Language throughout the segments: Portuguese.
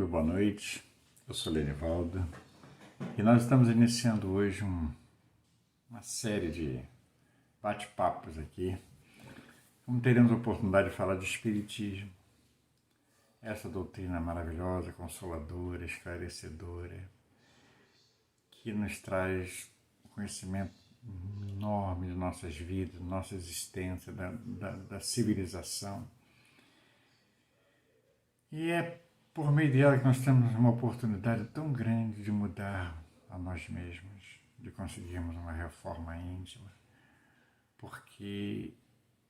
amigos, boa noite. Eu sou Lenivaldo e nós estamos iniciando hoje uma série de bate-papos aqui, como teremos a oportunidade de falar de Espiritismo, essa doutrina maravilhosa, consoladora, esclarecedora, que nos traz um conhecimento enorme de nossas vidas, nossa existência, da civilização. E é por meio dela que nós temos uma oportunidade tão grande de mudar a nós mesmos, de conseguirmos uma reforma íntima, porque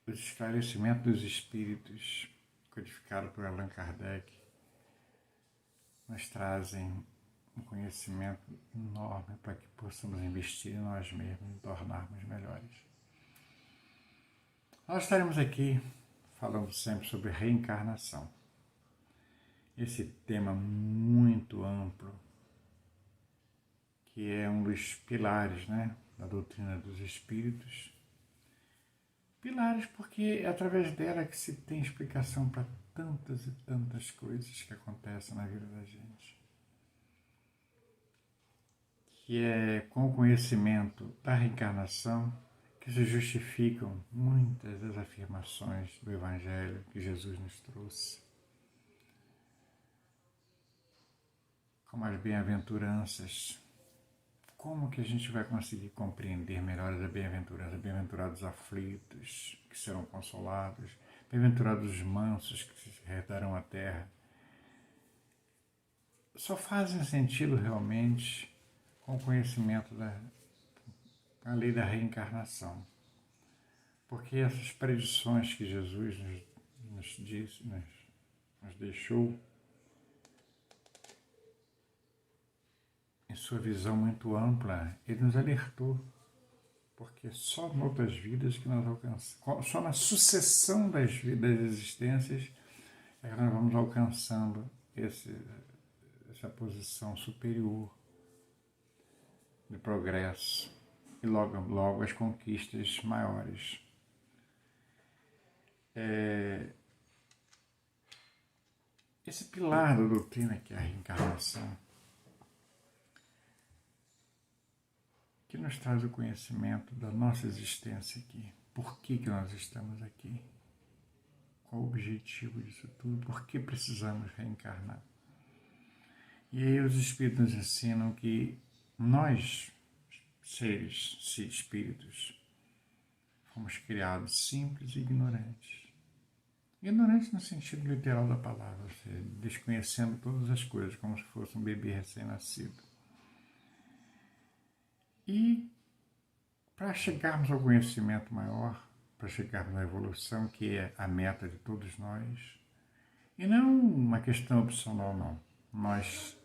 os esclarecimentos dos espíritos, codificados por Allan Kardec, nos trazem um conhecimento enorme para que possamos investir em nós mesmos e tornarmos melhores. Nós estaremos aqui falando sempre sobre reencarnação. Esse tema muito amplo, que é um dos pilares, da doutrina dos espíritos. Pilares porque é através dela que se tem explicação para tantas e tantas coisas que acontecem na vida da gente. Que é com o conhecimento da reencarnação que se justificam muitas das afirmações do Evangelho que Jesus nos trouxe. Como as bem-aventuranças. Como que a gente vai conseguir compreender melhor as bem-aventuranças? Bem-aventurados aflitos, que serão consolados. Bem-aventurados os mansos, que se herdarão a terra. Só fazem sentido realmente com o conhecimento da lei da reencarnação. Porque essas predições que Jesus nos deixou, em sua visão muito ampla, ele nos alertou, porque só em outras vidas que nós alcançamos, só na sucessão das existências é que nós vamos alcançando essa posição superior de progresso e logo as conquistas maiores. Esse pilar da doutrina que é a reencarnação, que nos traz o conhecimento da nossa existência aqui. Por que nós estamos aqui? Qual o objetivo disso tudo? Por que precisamos reencarnar? E aí os Espíritos nos ensinam que nós, seres, espíritos, fomos criados simples e ignorantes. Ignorantes no sentido literal da palavra, ou seja, desconhecendo todas as coisas, como se fosse um bebê recém-nascido. E para chegarmos ao conhecimento maior, para chegarmos à evolução, que é a meta de todos nós, e não uma questão opcional, não. Nós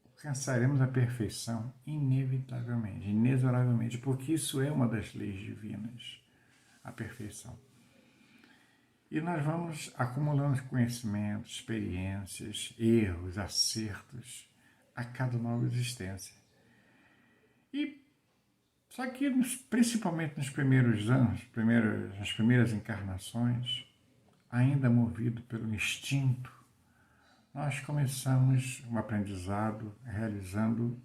alcançaremos a perfeição inevitavelmente, inexoravelmente, porque isso é uma das leis divinas, a perfeição. E nós vamos acumulando conhecimentos, experiências, erros, acertos a cada nova existência. Só que, principalmente nos primeiros anos, nas primeiras encarnações, ainda movido pelo instinto, nós começamos um aprendizado realizando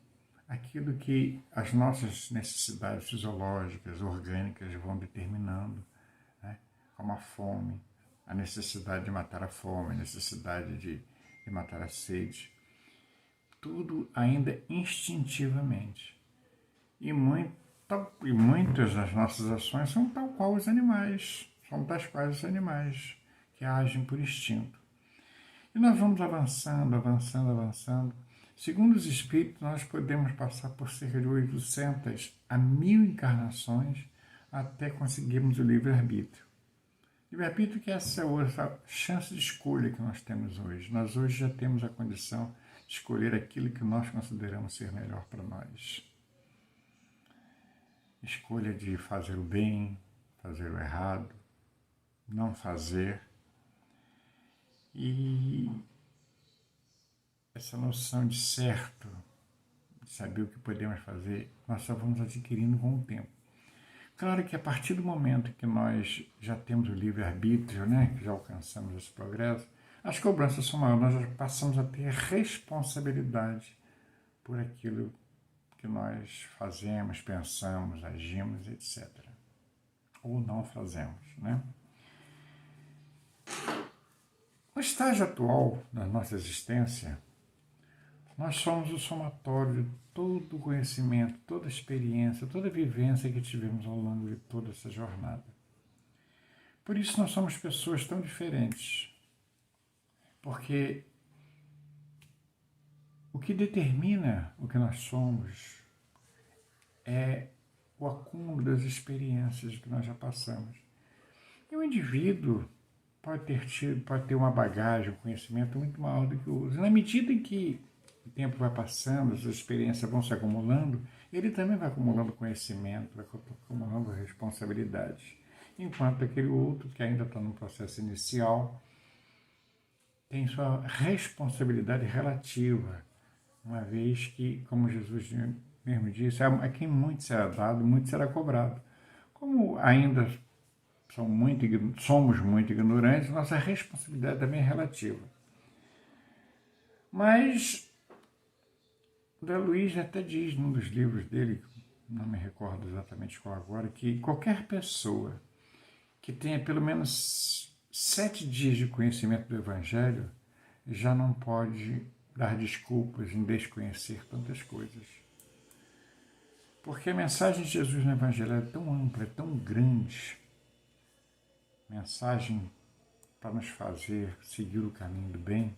aquilo que as nossas necessidades fisiológicas, orgânicas vão determinando, como a fome, a necessidade de matar a fome, a necessidade de matar a sede. Tudo ainda instintivamente. E muitas das nossas ações são tal qual os animais, são tais quais os animais que agem por instinto. E nós vamos avançando. Segundo os Espíritos, nós podemos passar por cerca de 800 a 1000 encarnações até conseguirmos o livre-arbítrio. Livre-arbítrio que é essa chance de escolha que nós temos hoje. Nós hoje já temos a condição de escolher aquilo que nós consideramos ser melhor para nós. Escolha de fazer o bem, fazer o errado, não fazer. E essa noção de certo, de saber o que podemos fazer, nós só vamos adquirindo com o tempo. Claro que a partir do momento que nós já temos o livre-arbítrio, que já alcançamos esse progresso, as cobranças são maiores, nós já passamos a ter responsabilidade por aquilo que nós fazemos, pensamos, agimos, etc. Ou não fazemos, né? No estágio atual da nossa existência, nós somos o somatório de todo o conhecimento, toda a experiência, toda a vivência que tivemos ao longo de toda essa jornada. Por isso nós somos pessoas tão diferentes, porque o que determina o que nós somos é o acúmulo das experiências que nós já passamos. E o indivíduo pode ter uma bagagem, um conhecimento muito maior do que o outro. Na medida em que o tempo vai passando, as experiências vão se acumulando, ele também vai acumulando conhecimento, vai acumulando responsabilidades. Enquanto aquele outro, que ainda está no processo inicial, tem sua responsabilidade relativa, uma vez que, como Jesus mesmo disse, a quem muito será dado, muito será cobrado. Como ainda somos muito ignorantes, nossa responsabilidade também é relativa. Mas André Luiz até diz num dos livros dele, não me recordo exatamente qual agora, que qualquer pessoa que tenha pelo menos 7 dias de conhecimento do Evangelho já não pode dar desculpas em desconhecer tantas coisas. Porque a mensagem de Jesus no Evangelho é tão ampla, é tão grande, mensagem para nos fazer seguir o caminho do bem,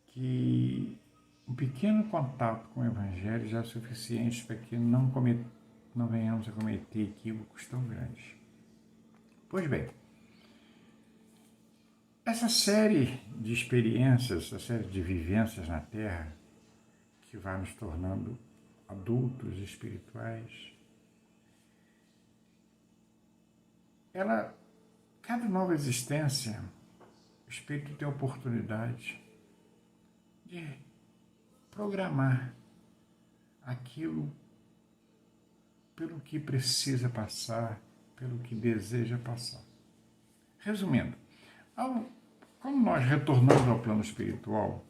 que um pequeno contato com o Evangelho já é suficiente para que não venhamos a cometer equívocos tão grandes. Pois bem, essa série de experiências, essa série de vivências na Terra, que vai nos tornando adultos espirituais, cada nova existência, o espírito tem a oportunidade de programar aquilo pelo que precisa passar, pelo que deseja passar. Resumindo, quando nós retornamos ao plano espiritual,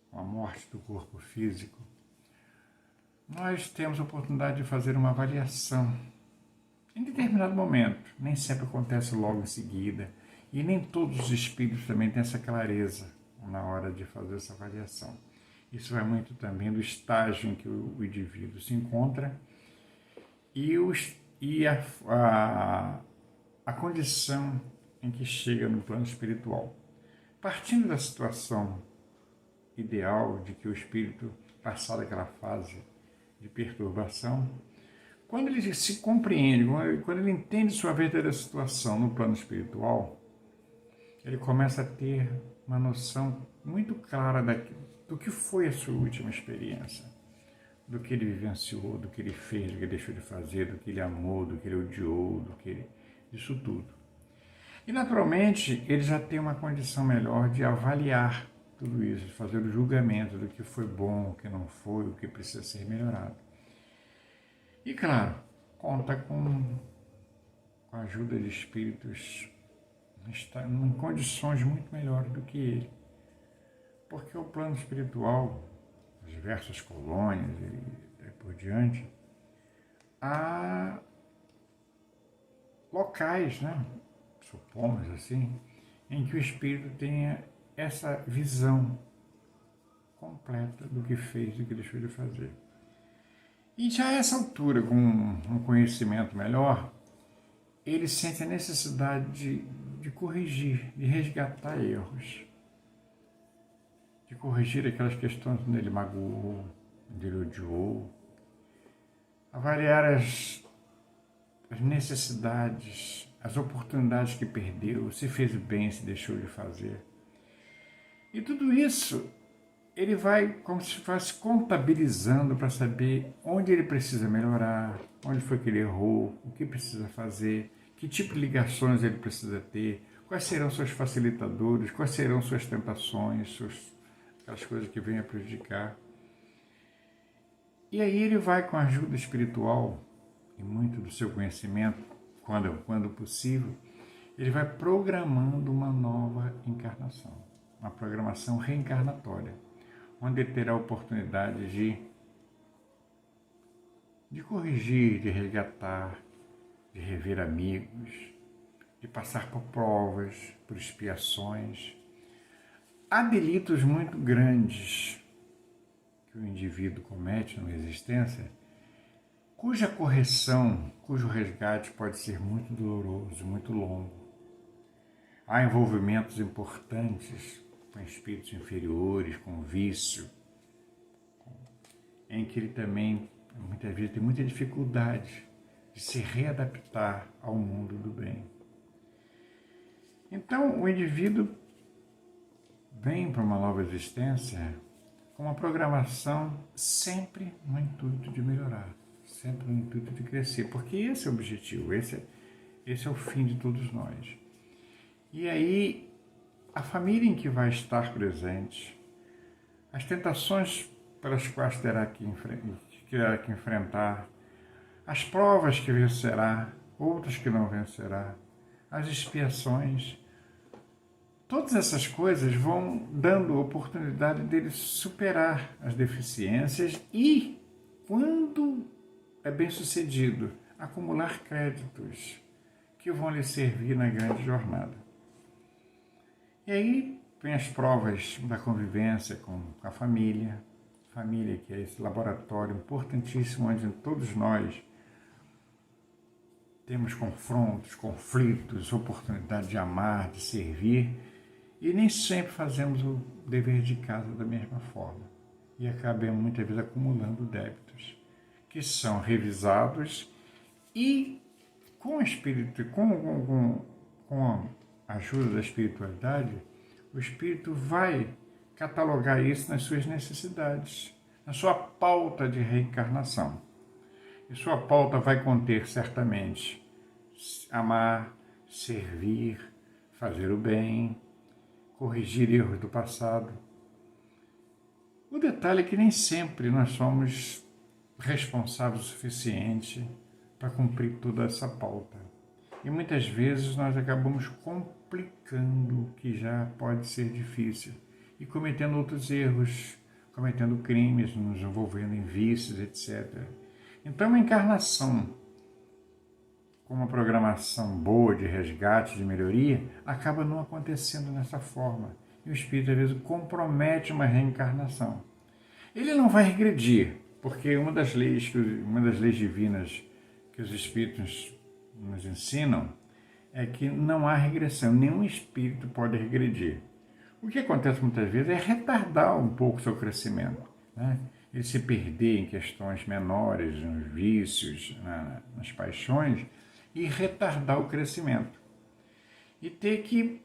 com a morte do corpo físico, nós temos a oportunidade de fazer uma avaliação em determinado momento. Nem sempre acontece logo em seguida, e nem todos os espíritos também têm essa clareza na hora de fazer essa avaliação. Isso vai muito também do estágio em que o indivíduo se encontra e a condição em que chega no plano espiritual. Partindo da situação ideal de que o espírito, passado aquela fase de perturbação, quando ele se compreende, quando ele entende sua verdadeira situação no plano espiritual, ele começa a ter uma noção muito clara do que foi a sua última experiência, do que ele vivenciou, do que ele fez, do que ele deixou de fazer, do que ele amou, do que ele odiou, disso tudo. E, naturalmente, ele já tem uma condição melhor de avaliar tudo isso, de fazer o julgamento do que foi bom, o que não foi, o que precisa ser melhorado. E, claro, conta com a ajuda de espíritos em condições muito melhores do que ele. Porque o plano espiritual, as diversas colônias e por diante, há locais, né, supomos assim, em que o espírito tenha essa visão completa do que fez e do que deixou de fazer. E já a essa altura, com um conhecimento melhor, ele sente a necessidade de corrigir, de resgatar erros, de corrigir aquelas questões onde ele magoou, onde ele odiou, avaliar as necessidades, as oportunidades que perdeu, se fez bem, se deixou de fazer. E tudo isso ele vai como se fosse contabilizando para saber onde ele precisa melhorar, onde foi que ele errou, o que precisa fazer, que tipo de ligações ele precisa ter, quais serão seus facilitadores, quais serão suas tentações, aquelas coisas que venham a prejudicar. E aí ele vai, com a ajuda espiritual e muito do seu conhecimento, quando possível, ele vai programando uma nova encarnação, uma programação reencarnatória, onde ele terá a oportunidade de corrigir, de resgatar, de rever amigos, de passar por provas, por expiações. Há delitos muito grandes que o indivíduo comete numa existência, cuja correção, cujo resgate pode ser muito doloroso, muito longo. Há envolvimentos importantes com espíritos inferiores, com vício, em que ele também, muitas vezes, tem muita dificuldade de se readaptar ao mundo do bem. Então, o indivíduo vem para uma nova existência com uma programação sempre no intuito de melhorar, sempre no intuito de crescer, porque esse é o objetivo, esse é o fim de todos nós. E aí, a família em que vai estar presente, as tentações pelas quais terá que enfrentar, as provas que vencerá, outras que não vencerá, as expiações, todas essas coisas vão dando oportunidade dele superar as deficiências e, quando é bem sucedido, acumular créditos que vão lhe servir na grande jornada. E aí vem as provas da convivência com a família que é esse laboratório importantíssimo onde todos nós temos confrontos, conflitos, oportunidade de amar, de servir, e nem sempre fazemos o dever de casa da mesma forma. E acabamos muitas vezes acumulando débitos, que são revisados e com a ajuda da espiritualidade, o espírito vai catalogar isso nas suas necessidades, na sua pauta de reencarnação. E sua pauta vai conter certamente amar, servir, fazer o bem, corrigir erros do passado. O detalhe é que nem sempre nós somos responsáveis o suficiente para cumprir toda essa pauta. E muitas vezes nós acabamos complicando o que já pode ser difícil e cometendo outros erros, cometendo crimes, nos envolvendo em vícios, etc. Então, uma encarnação com uma programação boa de resgate, de melhoria, acaba não acontecendo dessa forma. E o espírito, às vezes, compromete uma reencarnação. Ele não vai regredir, porque uma das leis divinas que os espíritos nos ensinam é que não há regressão, nenhum espírito pode regredir. O que acontece muitas vezes é retardar um pouco o seu crescimento, né? Ele se perder em questões menores, nos vícios, nas paixões, e retardar o crescimento. E ter que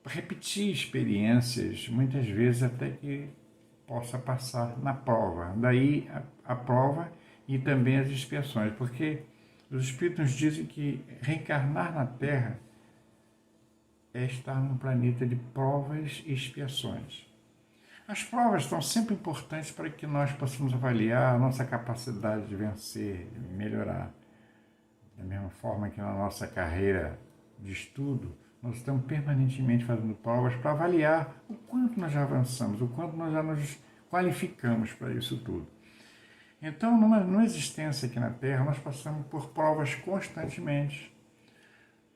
repetir experiências, muitas vezes até que possa passar na prova. Daí a prova e também as expiações, porque os espíritos nos dizem que reencarnar na Terra é estar num planeta de provas e expiações. As provas são sempre importantes para que nós possamos avaliar a nossa capacidade de vencer, de melhorar. Da mesma forma que na nossa carreira de estudo, nós estamos permanentemente fazendo provas para avaliar o quanto nós já avançamos, o quanto nós já nos qualificamos para isso tudo. Então, numa existência aqui na Terra, nós passamos por provas constantemente.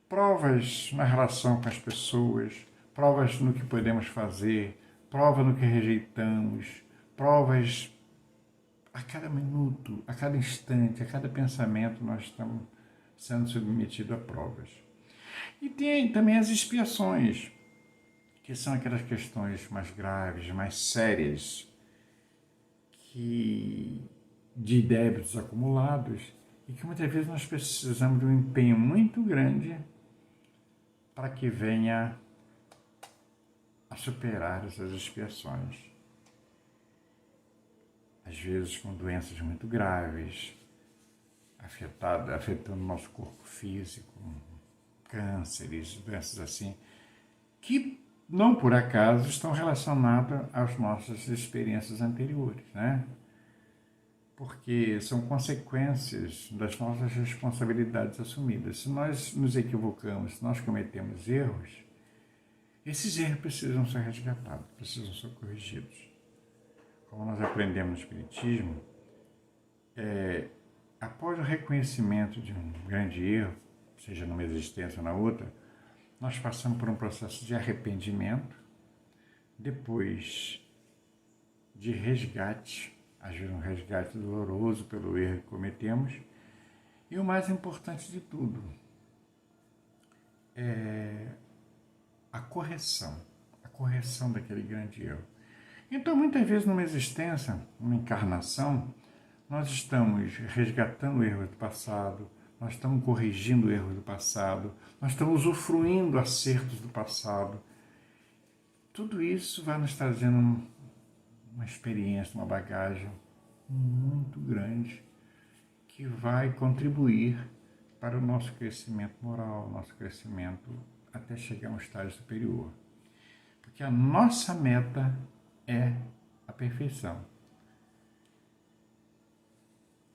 Provas na relação com as pessoas, provas no que podemos fazer, prova no que rejeitamos, provas a cada minuto, a cada instante, a cada pensamento nós estamos sendo submetidos a provas. E tem também as expiações, que são aquelas questões mais graves, mais sérias, de débitos acumulados, e que muitas vezes nós precisamos de um empenho muito grande para que venha a superar essas expiações. Às vezes com doenças muito graves, afetando o nosso corpo físico, cânceres, doenças assim, que não por acaso estão relacionadas às nossas experiências anteriores, né? porque são consequências das nossas responsabilidades assumidas. Se nós nos equivocamos, se nós cometemos erros, esses erros precisam ser resgatados, precisam ser corrigidos. Como nós aprendemos no Espiritismo, após o reconhecimento de um grande erro, seja numa existência ou na outra, nós passamos por um processo de arrependimento, depois de resgate, às vezes um resgate doloroso pelo erro que cometemos, e o mais importante de tudo é a correção daquele grande erro. Então, muitas vezes numa existência, numa encarnação, nós estamos resgatando erros do passado, nós estamos corrigindo erros do passado, nós estamos usufruindo acertos do passado. Tudo isso vai nos trazendo uma experiência, uma bagagem muito grande que vai contribuir para o nosso crescimento moral, nosso crescimento até chegar a um estágio superior. Porque a nossa meta é a perfeição.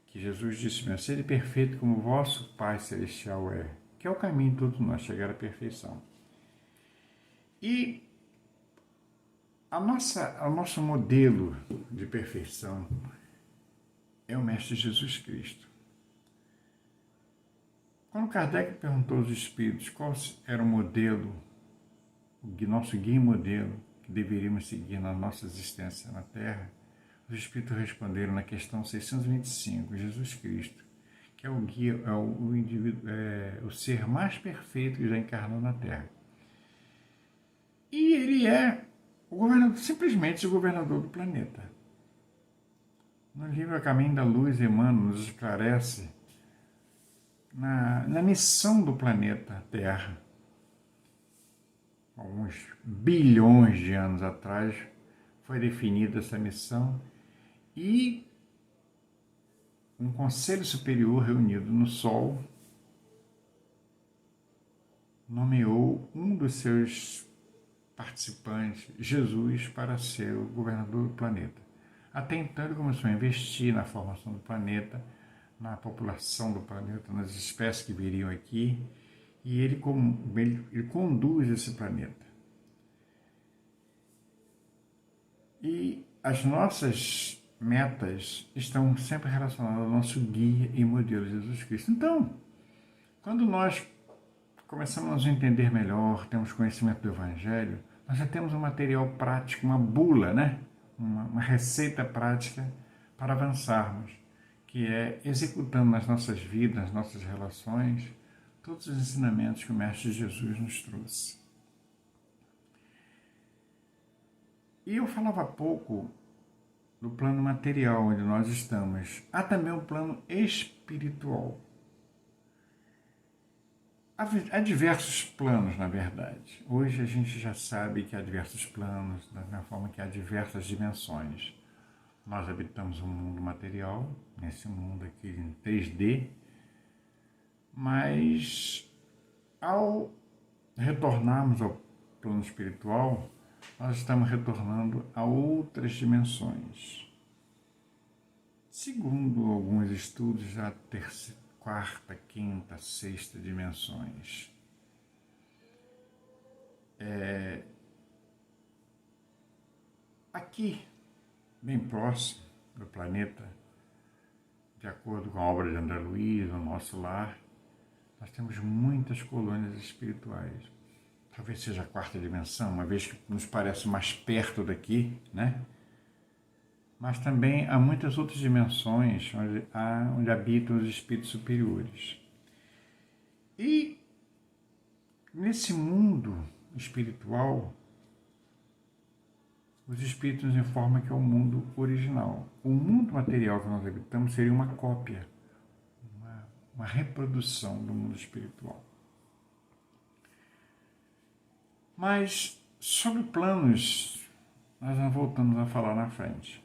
Que Jesus disse, sede perfeito como o vosso Pai Celestial é, que é o caminho de todos nós, chegar à perfeição. E o nosso modelo de perfeição é o Mestre Jesus Cristo. Quando Kardec perguntou aos espíritos qual era o modelo, o nosso guia e modelo que deveríamos seguir na nossa existência na Terra, os espíritos responderam na questão 625, Jesus Cristo, que é o guia, é o indivíduo, o ser mais perfeito que já encarnou na Terra. E ele é simplesmente o governador do planeta. No livro A Caminho da Luz, Emmanuel nos esclarece na missão do planeta Terra. Alguns bilhões de anos atrás foi definida essa missão e um conselho superior reunido no Sol nomeou um dos seus participantes, Jesus, para ser o governador do planeta. Até então ele começou a investir na formação do planeta, na população do planeta, nas espécies que viriam aqui, e ele conduz esse planeta. E as nossas metas estão sempre relacionadas ao nosso guia e modelo Jesus Cristo. Então, quando nós começamos a nos entender melhor, temos conhecimento do Evangelho, nós já temos um material prático, uma bula, né? Uma receita prática para avançarmos, que é executando nas nossas vidas, nas nossas relações, todos os ensinamentos que o Mestre Jesus nos trouxe. E eu falava há pouco do plano material onde nós estamos. Há também o plano espiritual. Há diversos planos, na verdade. Hoje a gente já sabe que há diversos planos, da mesma forma que há diversas dimensões. Nós habitamos um mundo material, nesse mundo aqui em 3D, mas ao retornarmos ao plano espiritual, nós estamos retornando a outras dimensões. Segundo alguns estudos, já quarta, quinta, sexta dimensões. Aqui, bem próximo do planeta, de acordo com a obra de André Luiz, no nosso lar, nós temos muitas colônias espirituais. Talvez seja a quarta dimensão, uma vez que nos parece mais perto daqui, né? Mas também há muitas outras dimensões onde habitam os espíritos superiores. E nesse mundo espiritual, os espíritos nos informam que é o mundo original. O mundo material que nós habitamos seria uma cópia, uma reprodução do mundo espiritual. Mas sobre planos, nós não voltamos a falar na frente.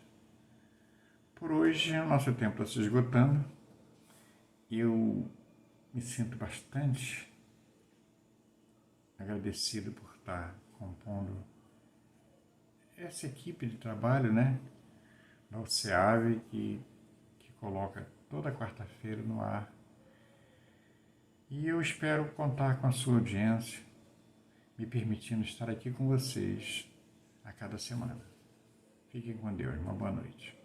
Por hoje, o nosso tempo está se esgotando. Eu me sinto bastante agradecido por estar compondo essa equipe de trabalho, né, da OCEAV, que coloca toda quarta-feira no ar. E eu espero contar com a sua audiência, me permitindo estar aqui com vocês a cada semana. Fiquem com Deus. Uma boa noite.